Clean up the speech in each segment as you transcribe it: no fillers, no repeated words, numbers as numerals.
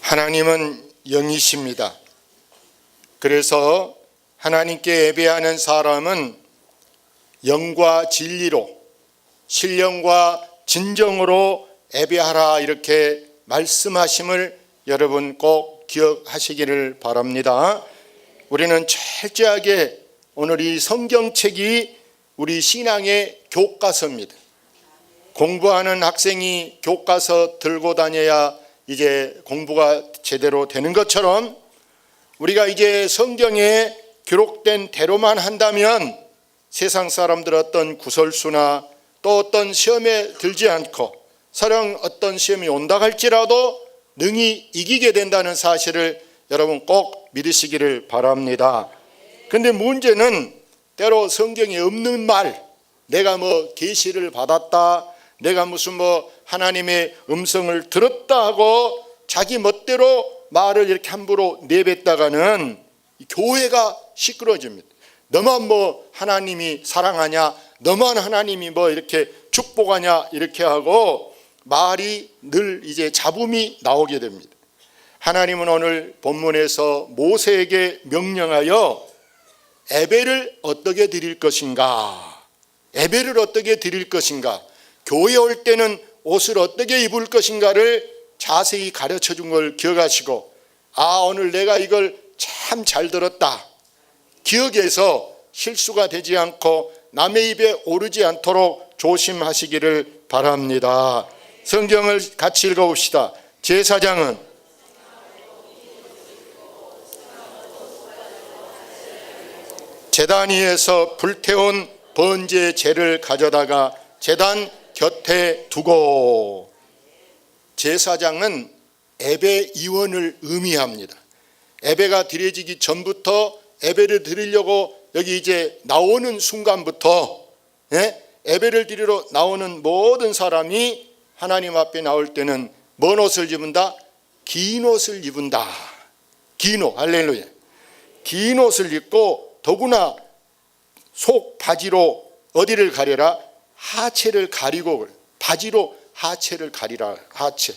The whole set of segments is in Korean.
하나님은 영이십니다. 그래서 하나님께 예배하는 사람은 영과 진리로, 신령과 진정으로 예배하라 이렇게 말씀하심을 여러분 꼭 기억하시기를 바랍니다. 우리는 철저하게 오늘 이 성경책이 우리 신앙의 교과서입니다. 공부하는 학생이 교과서 들고 다녀야 이제 공부가 제대로 되는 것처럼 우리가 이제 성경에 기록된 대로만 한다면 세상 사람들 어떤 구설수나 또 어떤 시험에 들지 않고 설령 어떤 시험이 온다 할지라도 능히 이기게 된다는 사실을 여러분 꼭 믿으시기를 바랍니다. 그런데 문제는 때로 성경에 없는 말, 내가 뭐 계시를 받았다, 내가 무슨 뭐 하나님의 음성을 들었다 하고 자기 멋대로 말을 이렇게 함부로 내뱉다가는 교회가 시끄러집니다. 너만 뭐 하나님이 사랑하냐, 너만 하나님이 뭐 이렇게 축복하냐 이렇게 하고 말이 늘 이제 잡음이 나오게 됩니다. 하나님은 오늘 본문에서 모세에게 명령하여 예배를 어떻게 드릴 것인가, 예배를 어떻게 드릴 것인가, 교회 올 때는 옷을 어떻게 입을 것인가를 자세히 가르쳐 준 걸 기억하시고, 아 오늘 내가 이걸 참 잘 들었다, 기억해서 실수가 되지 않고 남의 입에 오르지 않도록 조심하시기를 바랍니다. 성경을 같이 읽어봅시다. 제사장은 제단 위에서 불태운 번제 제를 가져다가 제단 곁에 두고, 제사장은 예배위원을 의미합니다. 예배가 드려지기 전부터 예배를 드리려고 여기 이제 나오는 순간부터 예배를 드리러 나오는 모든 사람이 하나님 앞에 나올 때는 뭔 옷을 입은다? 긴 옷을 입은다. 긴 옷, 할렐루야. 긴 옷을 입고 더구나 속 바지로 어디를 가려라? 하체를 가리고, 바지로 하체를 가리라. 하체.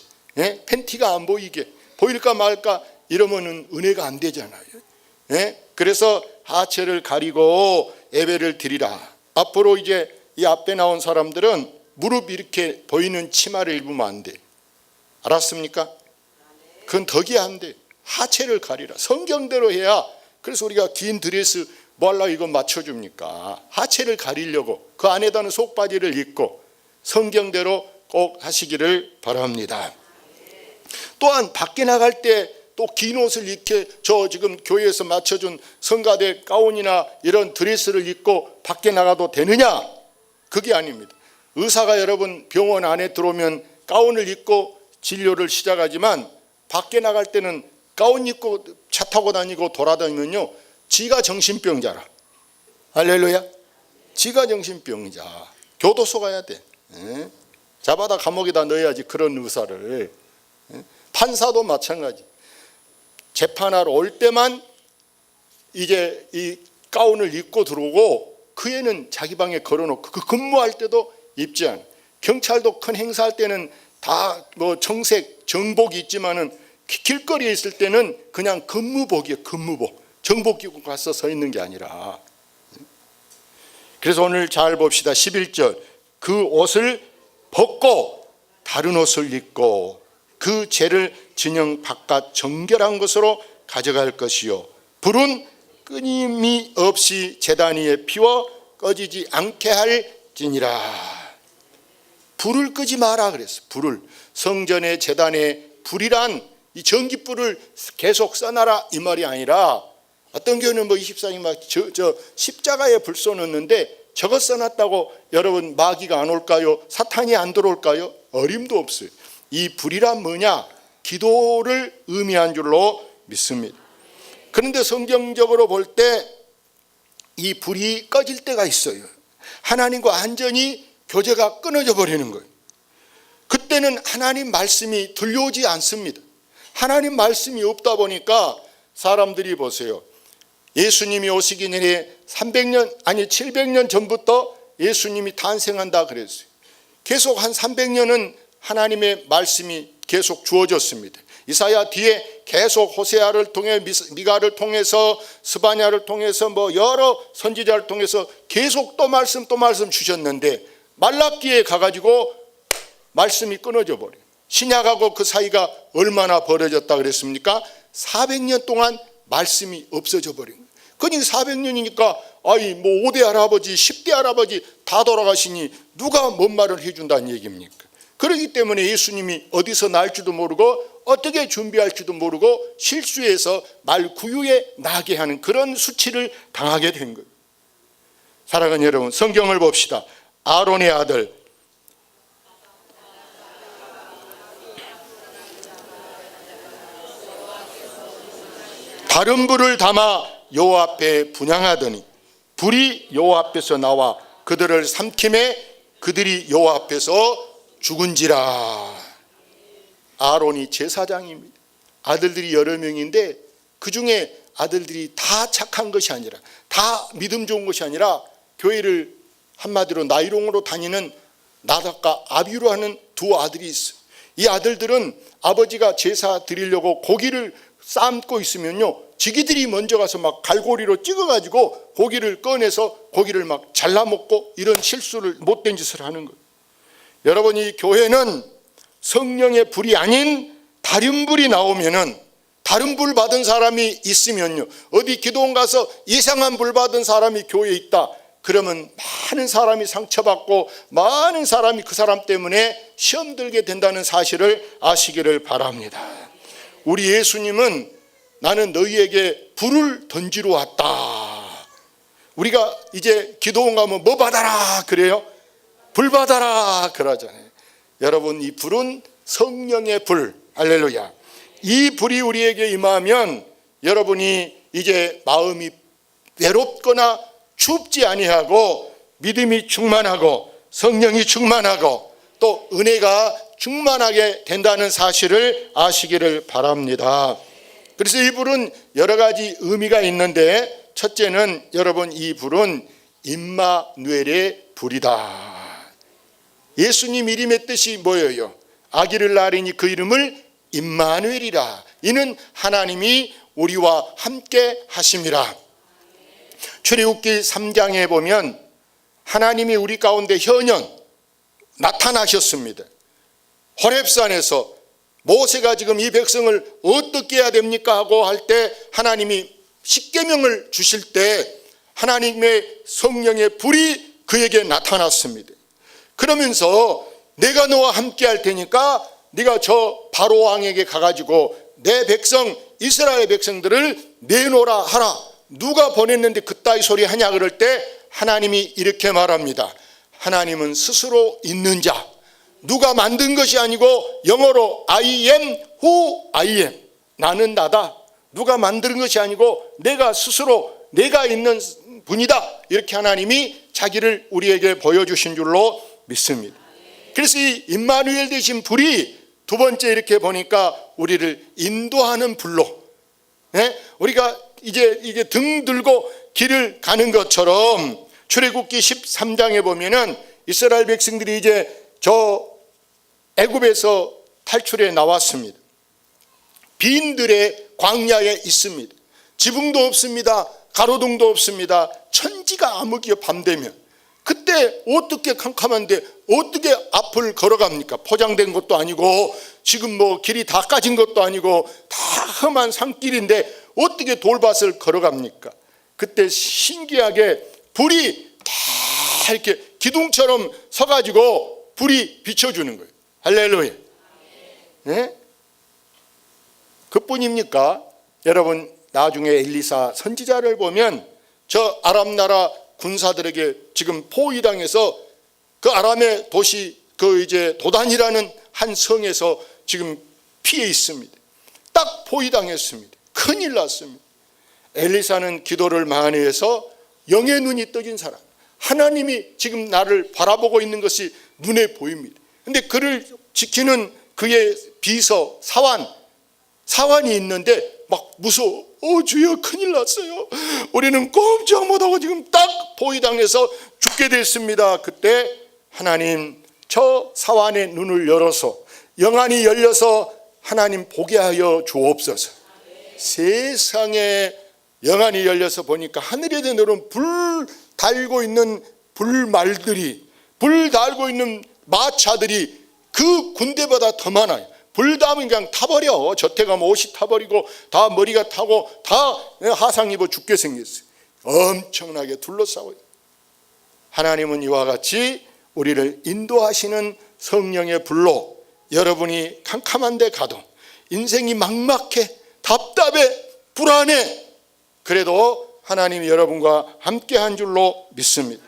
팬티가 안 보이게, 보일까 말까 이러면은 은혜가 안 되잖아요. 그래서 하체를 가리고 예배를 드리라. 앞으로 이제 이 앞에 나온 사람들은 무릎 이렇게 보이는 치마를 입으면 안 돼. 알았습니까? 그건 덕이 안 돼. 하체를 가리라. 성경대로 해야. 그래서 우리가 긴 드레스 뭐하려고 이거 맞춰줍니까? 하체를 가리려고 그 안에다는 속바지를 입고 성경대로 꼭 하시기를 바랍니다. 또한 밖에 나갈 때 또 긴 옷을 이렇게 저 지금 교회에서 맞춰준 성가대 가운이나 이런 드레스를 입고 밖에 나가도 되느냐? 그게 아닙니다. 의사가 여러분 병원 안에 들어오면 가운을 입고 진료를 시작하지만 밖에 나갈 때는 가운 입고 차 타고 다니고 돌아다니면요, 지가 정신병자라. 할렐루야. 지가 정신병자. 교도소 가야 돼. 잡아다 감옥에다 넣어야지 그런 의사를. 판사도 마찬가지. 재판하러 올 때만 이제 이 가운을 입고 들어오고 그 애는 자기 방에 걸어놓고 그 근무할 때도 입지 않아. 경찰도 큰 행사할 때는 다 뭐 정색 정복이 있지만은 길거리에 있을 때는 그냥 근무복이에요. 근무복. 정복 입고 가서 서 있는 게 아니라. 그래서 오늘 잘 봅시다. 11절. 그 옷을 벗고 다른 옷을 입고 그 죄를 진영 바깥 정결한 것으로 가져갈 것이요, 불은 끊임이 없이 제단 위에 피워 꺼지지 않게 할지니라. 불을 끄지 마라 그랬어. 불을. 성전의 제단에 불이란 이 전깃불을 계속 써놔라 이 말이 아니라, 어떤 교회는 뭐 24일 막 저 십자가에 불 쏘는데 저거 써놨다고 여러분 마귀가 안 올까요? 사탄이 안 들어올까요? 어림도 없어요. 이 불이란 뭐냐? 기도를 의미한 줄로 믿습니다. 그런데 성경적으로 볼 때 이 불이 꺼질 때가 있어요. 하나님과 완전히 교제가 끊어져 버리는 거예요. 그때는 하나님 말씀이 들려오지 않습니다. 하나님 말씀이 없다 보니까 사람들이 보세요. 예수님이 오시기 전에 300년 아니 700년 전부터 예수님이 탄생한다 그랬어요. 계속 한 300년은 하나님의 말씀이 계속 주어졌습니다. 이사야 뒤에 계속 호세아를 통해 미가를 통해서 스바냐를 통해서 뭐 여러 선지자를 통해서 계속 또 말씀 주셨는데 말라기에 가가지고 말씀이 끊어져 버려요. 신약하고 그 사이가 얼마나 벌어졌다 그랬습니까? 400년 동안 말씀이 없어져 버린 거예요. 그러니까 400년이니까 아이 뭐 5대 할아버지 10대 할아버지 다 돌아가시니 누가 뭔 말을 해준다는 얘기입니까? 그렇기 때문에 예수님이 어디서 날지도 모르고 어떻게 준비할지도 모르고 실수해서 말 구유에 나게 하는 그런 수치를 당하게 된 거예요. 사랑하는 여러분, 성경을 봅시다. 아론의 아들 다른 불을 담아 여호와 앞에 분향하더니 불이 여호와 앞에서 나와 그들을 삼킴에 그들이 여호와 앞에서 죽은지라. 아론이 제사장입니다. 아들들이 여러 명인데 그 중에 아들들이 다 착한 것이 아니라 다 믿음 좋은 것이 아니라 교회를 한마디로 나이롱으로 다니는 나답과 아비로 하는 두 아들이 있어요. 이 아들들은 아버지가 제사 드리려고 고기를 삶고 있으면요 지기들이 먼저 가서 막 갈고리로 찍어가지고 고기를 꺼내서 고기를 막 잘라먹고 이런 실수를 못된 짓을 하는 거예요. 여러분, 이 교회는 성령의 불이 아닌 다른 불이 나오면은 다른 불 받은 사람이 있으면요 어디 기도원 가서 이상한 불 받은 사람이 교회에 있다 그러면 많은 사람이 상처받고 많은 사람이 그 사람 때문에 시험 들게 된다는 사실을 아시기를 바랍니다. 우리 예수님은 나는 너희에게 불을 던지러 왔다. 우리가 이제 기도원 가면 뭐 받아라 그래요? 불 받아라 그러잖아요. 여러분, 이 불은 성령의 불, 할렐루야. 이 불이 우리에게 임하면 여러분이 이제 마음이 외롭거나 춥지 아니하고 믿음이 충만하고 성령이 충만하고 또 은혜가 충만하게 된다는 사실을 아시기를 바랍니다. 그래서 이 불은 여러 가지 의미가 있는데 첫째는 여러분 이 불은 임마누엘의 불이다. 예수님 이름의 뜻이 뭐예요? 아기를 낳으니 그 이름을 임마누엘이라. 이는 하나님이 우리와 함께 하심이라. 출애굽기 3장에 보면 하나님이 우리 가운데 현현 나타나셨습니다. 호렙산에서 모세가 지금 이 백성을 어떻게 해야 됩니까 하고 할 때 하나님이 십계명을 주실 때 하나님의 성령의 불이 그에게 나타났습니다. 그러면서 내가 너와 함께 할 테니까 네가 저 바로 왕에게 가가지고 내 백성 이스라엘 백성들을 내놓으라 하라. 누가 보냈는데 그따위 소리 하냐 그럴 때 하나님이 이렇게 말합니다. 하나님은 스스로 있는 자, 누가 만든 것이 아니고 영어로 I am who I am, 나는 나다. 누가 만든 것이 아니고 내가 스스로 내가 있는 분이다. 이렇게 하나님이 자기를 우리에게 보여주신 줄로 믿습니다. 그래서 이 임마누엘 되신 불이 두 번째 이렇게 보니까 우리를 인도하는 불로, 우리가 이제 이게 등 들고 길을 가는 것처럼 출애굽기 13장에 보면은 이스라엘 백성들이 이제 저 애굽에서 탈출해 나왔습니다. 빈들의 광야에 있습니다. 지붕도 없습니다. 가로등도 없습니다. 천지가 암흑이요 밤 되면. 그때 어떻게 캄캄한데 어떻게 앞을 걸어갑니까? 포장된 것도 아니고 지금 뭐 길이 다 까진 것도 아니고 다 험한 산길인데 어떻게 돌밭을 걸어갑니까? 그때 신기하게 불이 다 이렇게 기둥처럼 서가지고 불이 비춰주는 거예요. 할렐루야. 네? 그뿐입니까? 여러분, 나중에 엘리사 선지자를 보면 저 아람 나라 군사들에게 지금 포위당해서 그 아람의 도시 그 이제 도단이라는 한 성에서 지금 피해 있습니다. 딱 포위당했습니다. 큰일 났습니다. 엘리사는 기도를 많이 해서 영의 눈이 떠진 사람, 하나님이 지금 나를 바라보고 있는 것이 눈에 보입니다. 근데 그를 지키는 그의 비서 사환이 있는데 막 무서워. 주여 큰일 났어요. 우리는 꼼짝 못하고 지금 딱 포위당해서 죽게 됐습니다. 그때 하나님 저 사환의 눈을 열어서 영안이 열려서 하나님 보게 하여 주옵소서. 세상에 영안이 열려서 보니까 하늘에서 내려온 불 달고 있는 불말들이, 불 달고 있는 마차들이 그 군대보다 더 많아요. 불 닿으면 그냥 타버려. 저태 가면 옷이 타버리고 다 머리가 타고 다 하상 입어 죽게 생겼어요. 엄청나게 둘러싸고요. 하나님은 이와 같이 우리를 인도하시는 성령의 불로 여러분이 캄캄한 데 가도, 인생이 막막해, 답답해, 불안해, 그래도 하나님이 여러분과 함께한 줄로 믿습니다.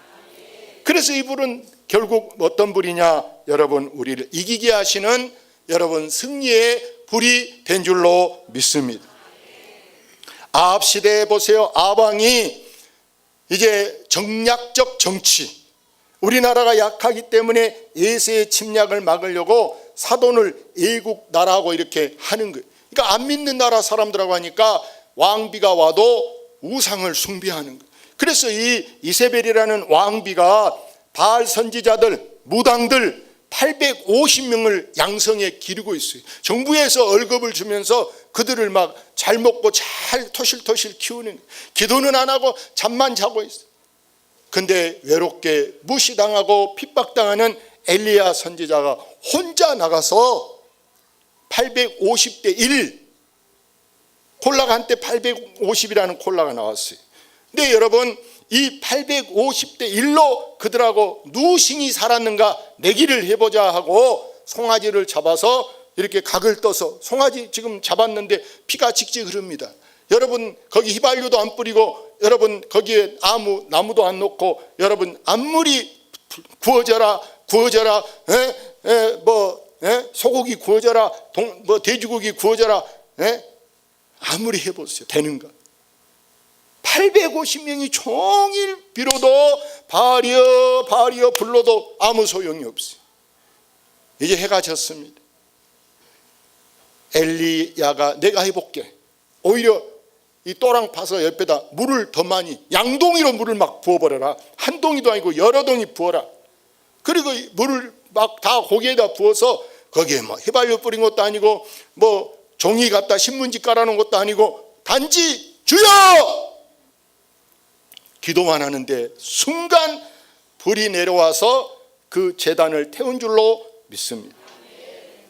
그래서 이 불은 결국 어떤 불이냐, 여러분 우리를 이기게 하시는 여러분 승리의 불이 된 줄로 믿습니다. 아합 시대에 보세요. 아합 왕이 이제 정략적 정치, 우리나라가 약하기 때문에 예수의 침략을 막으려고 사돈을 애국 나라하고 이렇게 하는 거예요. 그러니까 안 믿는 나라 사람들하고 하니까 왕비가 와도 우상을 숭배하는 거예요. 그래서 이 이세벨이라는 왕비가 바알 선지자들, 무당들 850명을 양성에 기르고 있어요. 정부에서 월급을 주면서 그들을 막 잘 먹고 잘 토실토실 키우는 거예요. 기도는 안 하고 잠만 자고 있어요. 근데 외롭게 무시당하고 핍박당하는 엘리야 선지자가 혼자 나가서 850대 1, 콜라가 한때 850이라는 콜라가 나왔어요. 근데 여러분 이 850대 1로 그들하고 누신이 살았는가 내기를 해보자 하고 송아지를 잡아서 이렇게 각을 떠서, 송아지 지금 잡았는데 피가 칙칙 흐릅니다. 여러분 거기 휘발유도 안 뿌리고, 여러분 거기에 아무 나무도 안 놓고, 여러분 암물이 구워져라 구워져라, 소고기 구워져라, 돼지고기 구워져라, 아무리 해보세요. 되는가? 850명이 종일 빌어도 바리어 불러도 아무 소용이 없어요. 이제 해가 졌습니다. 엘리야가 내가 해볼게. 오히려 이 또랑 파서 옆에다 물을 더 많이, 양동이로 물을 막 부어버려라. 한 동이도 아니고 여러 동이 부어라. 그리고 물을 막 다 고기에다 부어서 거기에 뭐 휘발유 뿌린 것도 아니고 뭐 종이 갖다 신문지 깔아놓은 것도 아니고 단지 주여! 기도만 하는데 순간 불이 내려와서 그 제단을 태운 줄로 믿습니다.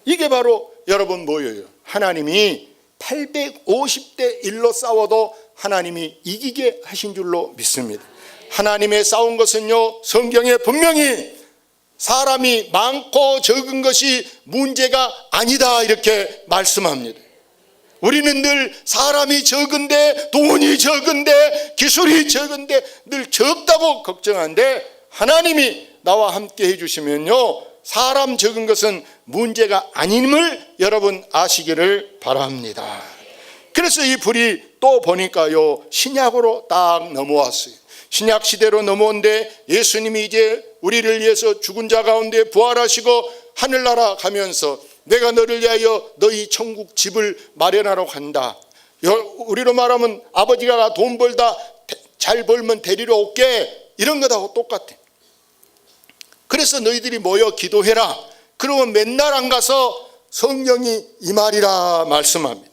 이게 바로 여러분 뭐예요? 하나님이 850대 1로 싸워도 하나님이 이기게 하신 줄로 믿습니다. 하나님의 싸운 것은요, 성경에 분명히 사람이 많고 적은 것이 문제가 아니다 이렇게 말씀합니다. 우리는 늘 사람이 적은데, 돈이 적은데, 기술이 적은데 늘 적다고 걱정하는데, 하나님이 나와 함께 해주시면요, 사람 적은 것은 문제가 아님을 여러분 아시기를 바랍니다. 그래서 이 불이 또 보니까요, 신약으로 딱 넘어왔어요. 신약 시대로 넘어온데 예수님이 이제 우리를 위해서 죽은 자 가운데 부활하시고 하늘나라 가면서 내가 너를 위하여 너희 천국 집을 마련하러 간다. 우리로 말하면 아버지가 돈 벌다 잘 벌면 데리러 올게, 이런 것하고 똑같아. 그래서 너희들이 모여 기도해라. 그러면 맨날 안 가서 성령이 임하리라 말씀합니다.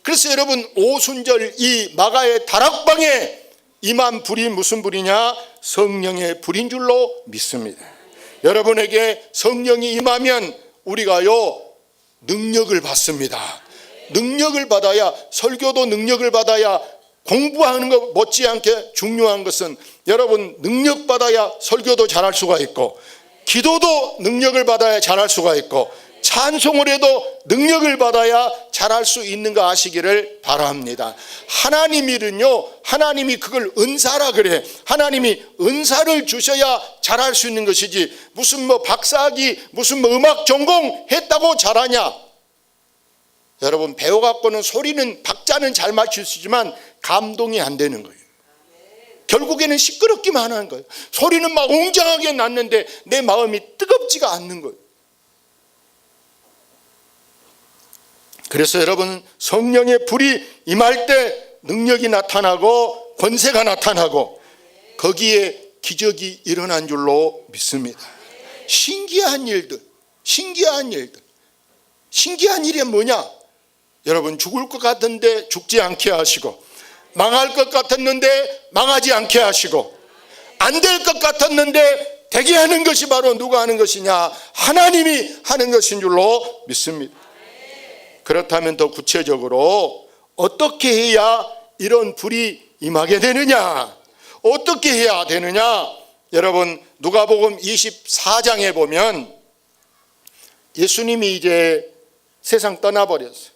그래서 여러분 오순절 이 마가의 다락방에 임한 불이 무슨 불이냐? 성령의 불인 줄로 믿습니다. 여러분에게 성령이 임하면 우리가요 능력을 받습니다. 능력을 받아야, 설교도 능력을 받아야, 공부하는 것 못지않게 중요한 것은 여러분 능력 받아야 설교도 잘할 수가 있고, 기도도 능력을 받아야 잘할 수가 있고, 찬송을 해도 능력을 받아야 잘할 수 있는 거 아시기를 바랍니다. 하나님이는요, 하나님이 그걸 은사라 그래. 하나님이 은사를 주셔야 잘할 수 있는 것이지, 무슨 뭐 박사학위, 무슨 뭐 음악 전공 했다고 잘하냐? 여러분 배워갖고는 소리는, 박자는 잘 맞출 수 있지만 감동이 안 되는 거예요. 결국에는 시끄럽기만 하는 거예요. 소리는 막 웅장하게 났는데 내 마음이 뜨겁지가 않는 거예요. 그래서 여러분 성령의 불이 임할 때 능력이 나타나고 권세가 나타나고 거기에 기적이 일어난 줄로 믿습니다. 신기한 일들. 신기한 일이 뭐냐? 여러분, 죽을 것 같은데 죽지 않게 하시고, 망할 것 같았는데 망하지 않게 하시고, 안 될 것 같았는데 되게 하는 것이 바로 누가 하는 것이냐? 하나님이 하는 것인 줄로 믿습니다. 그렇다면 더 구체적으로 어떻게 해야 이런 불이 임하게 되느냐? 어떻게 해야 되느냐? 여러분, 누가복음 24장에 보면 예수님이 이제 세상 떠나버렸어요.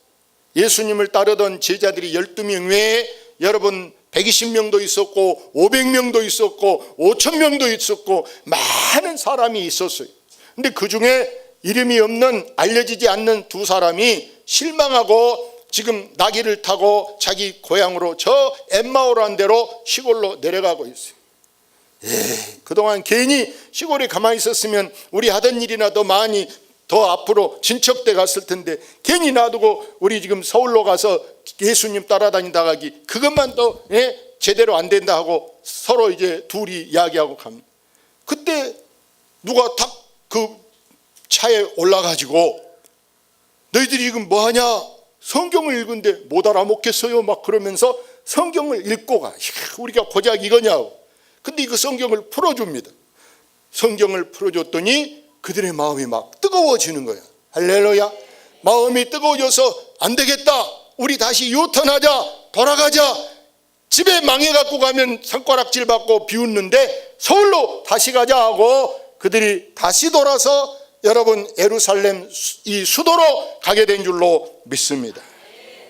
예수님을 따르던 제자들이 12명 외에 여러분 120명도 있었고 500명도 있었고 5,000명도 있었고 많은 사람이 있었어요. 근데 그 중에 이름이 없는, 알려지지 않는 두 사람이 실망하고 지금 나귀를 타고 자기 고향으로 저 엠마오라는 데로 시골로 내려가고 있어요. 그동안 괜히 시골에 가만히 있었으면 우리 하던 일이나 더 많이 더 앞으로 진척돼 갔을 텐데 괜히 놔두고 우리 지금 서울로 가서 예수님 따라다니다가 그것만 또 제대로 안 된다 하고 서로 이제 둘이 이야기하고 갑니다. 그때 누가 탁 그 차에 올라가지고 너희들이 지금 뭐하냐? 성경을 읽은데 못 알아먹겠어요? 막 그러면서 성경을 읽고 가. 우리가 고작 이거냐고. 근데 그 성경을 풀어줍니다. 성경을 풀어줬더니 그들의 마음이 막 뜨거워지는 거야. 할렐루야. 마음이 뜨거워져서 안 되겠다, 우리 다시 유턴하자, 돌아가자. 집에 망해갖고 가면 손가락질 받고 비웃는데 서울로 다시 가자 하고 그들이 다시 돌아서 여러분 예루살렘 이 수도로 가게 된 줄로 믿습니다.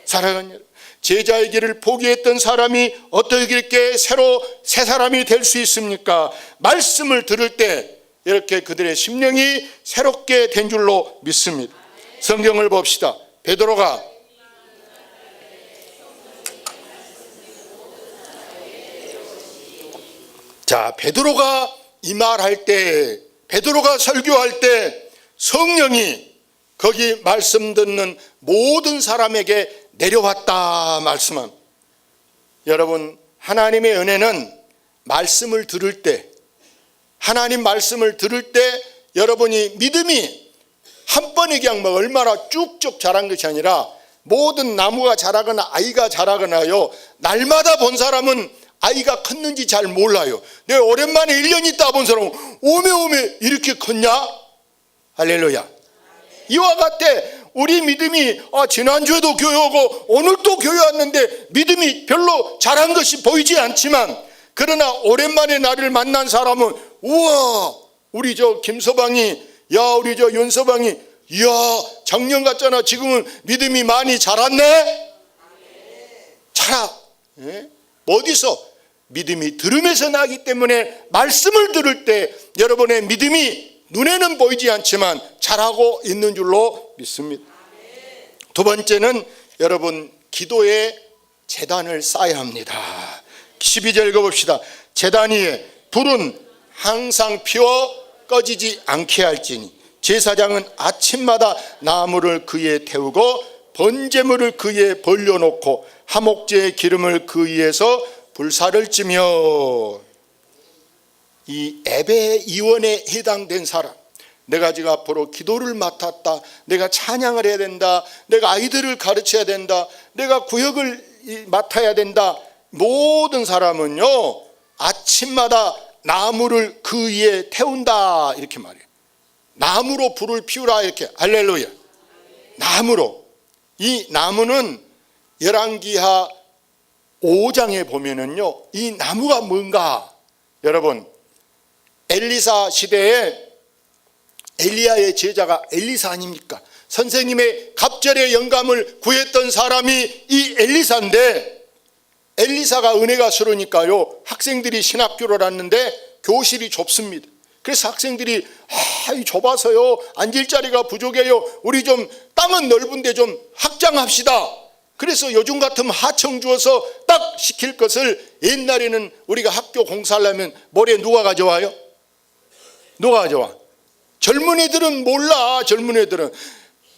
사랑하는 여러분, 제자의 길을 포기했던 사람이 어떻게 새로 새 사람이 될 수 있습니까? 말씀을 들을 때 이렇게 그들의 심령이 새롭게 된 줄로 믿습니다. 성경을 봅시다. 베드로가 이 말할 때, 베드로가 설교할 때 성령이 거기 말씀 듣는 모든 사람에게 내려왔다 말씀합니다. 여러분, 하나님의 은혜는 말씀을 들을 때, 하나님 말씀을 들을 때 여러분이 믿음이 한 번에 그냥 뭐 얼마나 쭉쭉 자란 것이 아니라 모든 나무가 자라거나 아이가 자라거나요, 날마다 본 사람은 아이가 컸는지 잘 몰라요. 내가 오랜만에 1년 있다 본 사람은 오메 이렇게 컸냐? 할렐루야. 이와 같아 우리 믿음이 지난주에도 교회 오고 오늘도 교회 왔는데 믿음이 별로 자란 것이 보이지 않지만, 그러나 오랜만에 나를 만난 사람은 우와, 우리 저 김서방이, 야 우리 저 윤서방이, 이야 작년 같잖아, 지금은 믿음이 많이 자랐네. 자라. 어디서? 믿음이 들음에서 나기 때문에 말씀을 들을 때 여러분의 믿음이 눈에는 보이지 않지만 자라고 있는 줄로 믿습니다. 두 번째는 여러분, 기도에 제단을 쌓아야 합니다. 12절 읽어봅시다. 제단 위에 불은 항상 피워 꺼지지 않게 할지니 제사장은 아침마다 나무를 그에 태우고 번제물을 그에 벌려놓고 화목제의 기름을 그 위에서 불사를 찌며. 이 예배 이원에 해당된 사람, 내가 지금 앞으로 기도를 맡았다, 내가 찬양을 해야 된다, 내가 아이들을 가르쳐야 된다, 내가 구역을 맡아야 된다, 모든 사람은요 아침마다 나무를 그 위에 태운다 이렇게 말해요. 나무로 불을 피우라 이렇게. 할렐루야. 나무로. 이 나무는 열왕기하 5장에 보면은요, 이 나무가 뭔가, 여러분 엘리사 시대에 엘리야의 제자가 엘리사 아닙니까? 선생님의 갑절의 영감을 구했던 사람이 이 엘리사인데, 엘리사가 은혜가 스러우니까요 학생들이 신학교를 왔는데 교실이 좁습니다. 그래서 학생들이 좁아서요 앉을 자리가 부족해요, 우리 좀 땅은 넓은데 좀 확장합시다. 그래서 요즘 같으면 하청 주어서 딱 시킬 것을 옛날에는 우리가 학교 공사하려면 모래 누가 가져와요? 누가 가져와? 젊은 애들은 몰라. 젊은 애들은.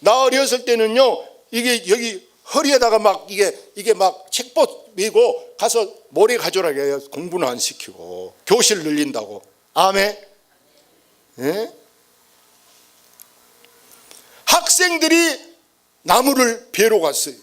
나 어렸을 때는요 이게 여기 허리에다가 막 이게 막 책봇 메고 가서 모래 가져라 해요. 공부는 안 시키고 교실 늘린다고. 아멘. 예? 학생들이 나무를 베러 갔어요.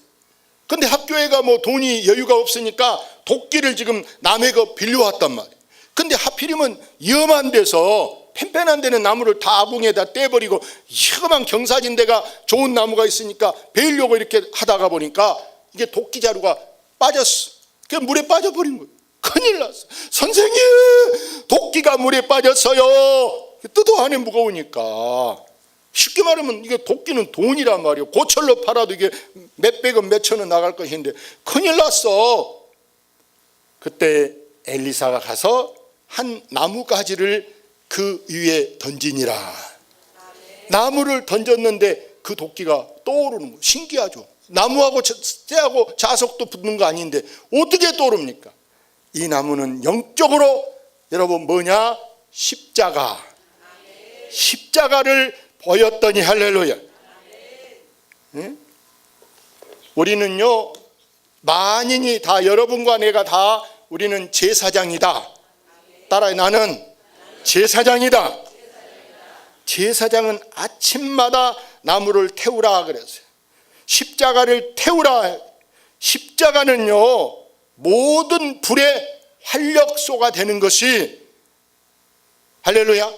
근데 학교에가 뭐 돈이 여유가 없으니까 도끼를 지금 남의 거 빌려왔단 말이에요. 근데 하필이면 위험한 데서 펜펜한 데는 나무를 다 아궁에다 떼버리고 휘그만 경사진 데가 좋은 나무가 있으니까 베려고 이렇게 하다가 보니까 이게 도끼 자루가 빠졌어. 그 물에 빠져버린 거예요. 큰일 났어. 선생님, 도끼가 물에 빠졌어요. 뜯어 안에 무거우니까. 쉽게 말하면 이게 도끼는 돈이란 말이에요. 고철로 팔아도 이게 몇백 원, 몇천 원 나갈 것인데 큰일 났어. 그때 엘리사가 가서 한 나무가지를 그 위에 던지니라. 나무를 던졌는데 그 도끼가 떠오르는 거예요. 신기하죠. 나무하고 쇠하고 자석도 붙는 거 아닌데 어떻게 떠오릅니까? 이 나무는 영적으로 여러분 뭐냐? 십자가를 보였더니 할렐루야. 응? 우리는요 만인이 다 여러분과 내가 다 우리는 제사장이다. 따라해. 나는 제사장이다. 제사장은 아침마다 나무를 태우라 그랬어요. 십자가를 태우라. 십자가는요 모든 불의 활력소가 되는 것이 할렐루야.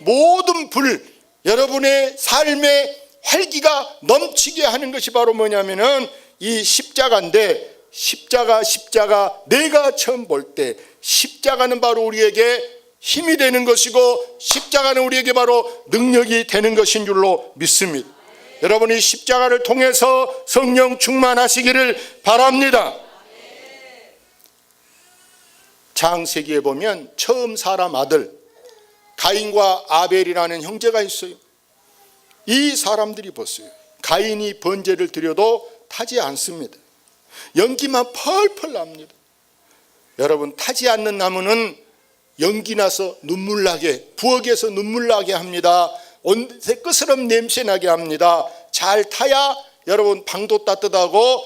모든 불, 여러분의 삶의 활기가 넘치게 하는 것이 바로 뭐냐면은 이 십자가인데, 십자가 내가 처음 볼 때 십자가는 바로 우리에게 힘이 되는 것이고 십자가는 우리에게 바로 능력이 되는 것인 줄로 믿습니다. 여러분이 십자가를 통해서 성령 충만하시기를 바랍니다. 창세기에 보면 처음 사람 아들 가인과 아벨이라는 형제가 있어요. 이 사람들이 보세요. 가인이 번제를 드려도 타지 않습니다. 연기만 펄펄 납니다. 여러분, 타지 않는 나무는 연기 나서 눈물 나게, 부엌에서 눈물 나게 합니다. 온새 끝스럼 냄새 나게 합니다. 잘 타야 여러분 방도 따뜻하고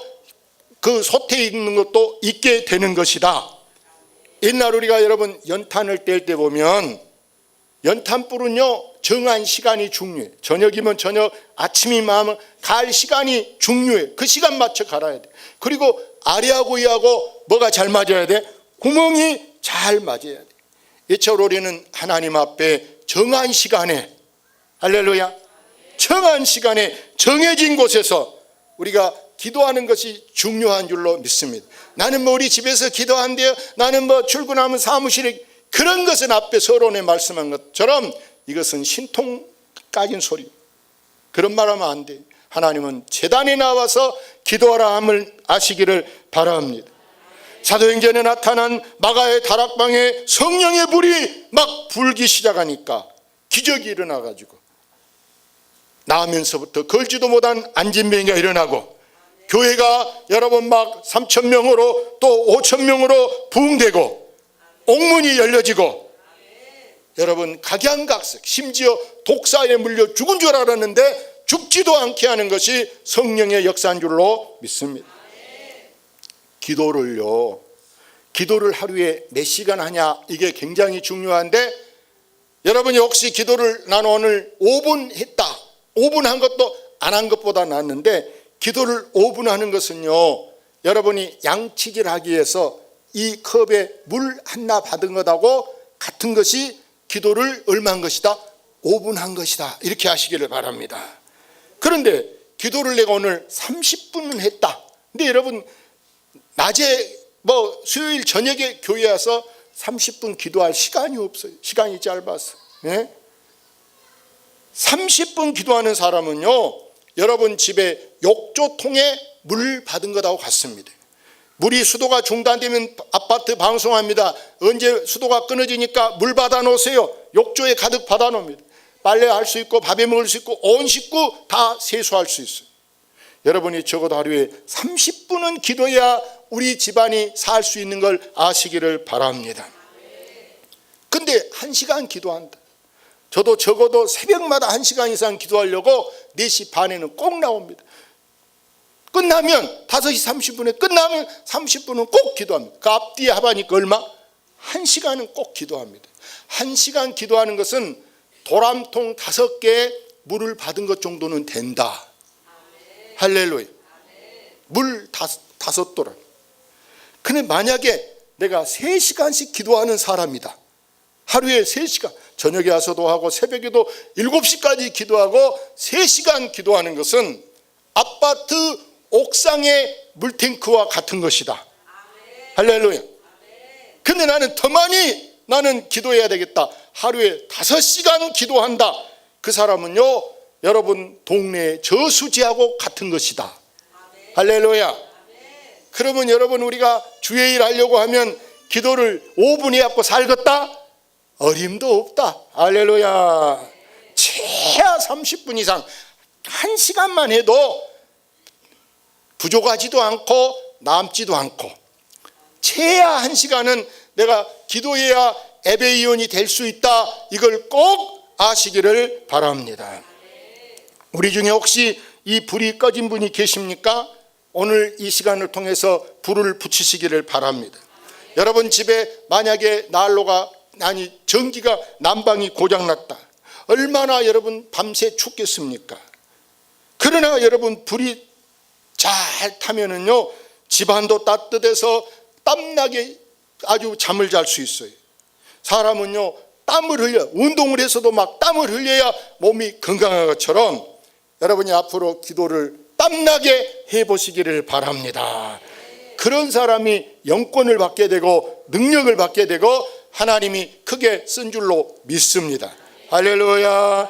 그 솥에 익는 것도 있게 되는 것이다. 옛날 우리가 여러분 연탄을 뗄 때 보면 연탄불은요 정한 시간이 중요해. 저녁이면 저녁, 아침이면 갈 시간이 중요해. 그 시간 맞춰 갈아야 돼. 그리고 아래하고 위하고 뭐가 잘 맞아야 돼? 구멍이 잘 맞아야 돼. 이처럼 우리는 하나님 앞에 정한 시간에, 할렐루야, 정한 시간에 정해진 곳에서 우리가 기도하는 것이 중요한 줄로 믿습니다. 나는 뭐 우리 집에서 기도한대요, 나는 뭐 출근하면 사무실에, 그런 것은 앞에 서론에 말씀한 것처럼 이것은 신통 까진 소리. 그런 말 하면 안 돼. 하나님은 제단에 나와서 기도하라 함을 아시기를 바랍니다. 사도행전에 나타난 마가의 다락방에 성령의 불이 막 불기 시작하니까 기적이 일어나가지고 나오면서부터 걸지도 못한 안진병이가 일어나고 교회가 여러분 막 3,000명으로 또 5,000명으로 부흥되고 옥문이 열려지고 여러분 각양각색, 심지어 독사에 물려 죽은 줄 알았는데 죽지도 않게 하는 것이 성령의 역사인 줄로 믿습니다. 기도를 하루에 몇 시간 하냐, 이게 굉장히 중요한데 여러분이 혹시 기도를 나는 오늘 5분 했다, 5분 한 것도 안 한 것보다 낫는데 기도를 5분 하는 것은요 여러분이 양치질 하기 위해서 이 컵에 물 하나 받은 것하고 같은 것이 기도를 얼마 한 것이다? 5분 한 것이다. 이렇게 하시기를 바랍니다. 그런데 기도를 내가 오늘 30분은 했다. 근데 여러분 낮에 뭐 수요일 저녁에 교회 와서 30분 기도할 시간이 없어요. 시간이 짧아서. 네? 30분 기도하는 사람은요 여러분 집에 욕조통에 물 받은 것하고 같습니다. 물이 수도가 중단되면 아파트 방송합니다. 언제 수도가 끊어지니까 물 받아 놓으세요. 욕조에 가득 받아 놓습니다. 빨래할 수 있고 밥에 먹을 수 있고 온 식구 다 세수할 수 있어요. 여러분이 적어도 하루에 30분은 기도해야 우리 집안이 살 수 있는 걸 아시기를 바랍니다. 근데 1시간 기도한다. 저도 적어도 새벽마다 1시간 이상 기도하려고 4시 반에는 꼭 나옵니다. 끝나면 5시 30분에 끝나면 30분은 꼭 기도합니다. 그 앞뒤에 합하니까 얼마? 1시간은 꼭 기도합니다. 1시간 기도하는 것은 도람통 5개에 물을 받은 것 정도는 된다. 할렐루야. 물 다섯 도라. 근데 만약에 내가 3시간씩 기도하는 사람이다. 하루에 3시간, 저녁에 와서도 하고 새벽에도 7시까지 기도하고 3시간 기도하는 것은 아파트 옥상의 물탱크와 같은 것이다. 할렐루야. 근데 나는 더 많이 나는 기도해야 되겠다. 하루에 5시간 기도한다. 그 사람은요, 여러분 동네 저수지하고 같은 것이다. 할렐루야. 그러면 여러분 우리가 주의 일 하려고 하면 기도를 5분 해갖고 살겠다? 어림도 없다. 할렐루야. 최하 30분 이상 1시간만 해도 부족하지도 않고 남지도 않고, 최하 1시간은 내가 기도해야 예배위원이 될 수 있다. 이걸 꼭 아시기를 바랍니다. 우리 중에 혹시 이 불이 꺼진 분이 계십니까? 오늘 이 시간을 통해서 불을 붙이시기를 바랍니다. 여러분 집에 만약에 난로가 전기가 난방이 고장났다. 얼마나 여러분 밤새 춥겠습니까? 그러나 여러분 불이 잘 타면은요, 집안도 따뜻해서 땀나게 아주 잠을 잘 수 있어요. 사람은요, 땀을 흘려, 운동을 해서도 막 땀을 흘려야 몸이 건강한 것처럼 여러분이 앞으로 기도를 땀나게 해보시기를 바랍니다. 그런 사람이 영권을 받게 되고 능력을 받게 되고 하나님이 크게 쓴 줄로 믿습니다. 할렐루야.